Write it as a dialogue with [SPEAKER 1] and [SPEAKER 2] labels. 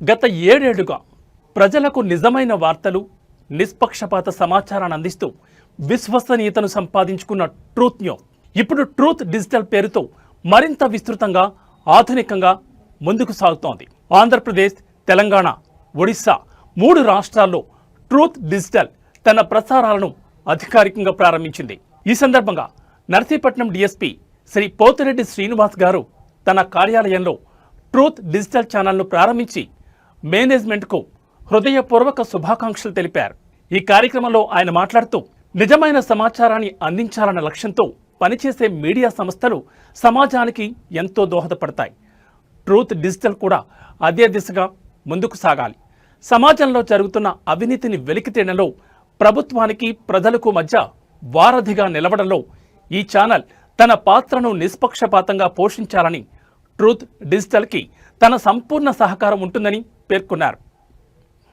[SPEAKER 1] గత 7 ఏళ్లుగా ప్రజలకు నిజమైన వార్తలు, నిష్పక్షపాత సమాచారాన్ని అందిస్తూ విశ్వసనీయతను సంపాదించుకున్న ట్రూత్ న్యూస్ ఇప్పుడు ట్రూత్ డిజిటల్ పేరుతో మరింత విస్తృతంగా, ఆధునికంగా ముందుకు సాగుతోంది. ఆంధ్రప్రదేశ్, తెలంగాణ, ఒడిశా 3 రాష్ట్రాల్లో ట్రూత్ డిజిటల్ తన ప్రసారాలను అధికారికంగా ప్రారంభించింది. ఈ సందర్భంగా నర్సీపట్నం డీఎస్పీ శ్రీ పోతిరెడ్డి శ్రీనివాస్ గారు తన కార్యాలయంలో ట్రూత్ డిజిటల్ ఛానల్ను ప్రారంభించి మేనేజ్మెంట్కు హృదయపూర్వక శుభాకాంక్షలు తెలిపారు. ఈ కార్యక్రమంలో ఆయన మాట్లాడుతూ, నిజమైన సమాచారాన్ని అందించాలన్న లక్ష్యంతో పనిచేసే మీడియా సంస్థలు సమాజానికి ఎంతో దోహదపడతాయి. ట్రూత్ డిజిటల్ కూడా అదే దిశగా ముందుకు సాగాలి. సమాజంలో జరుగుతున్న అవినీతిని వెలికితీయడంలో ప్రభుత్వానికి, ప్రజలకు మధ్య వారధిగా నిలవడంలో ఈ ఛానల్ తన పాత్రను నిష్పక్షపాతంగా పోషించాలని ట్రూత్ డిజిటల్కి తన సంపూర్ణ సహకారం ఉంటుందని పేర్కొన్నారు.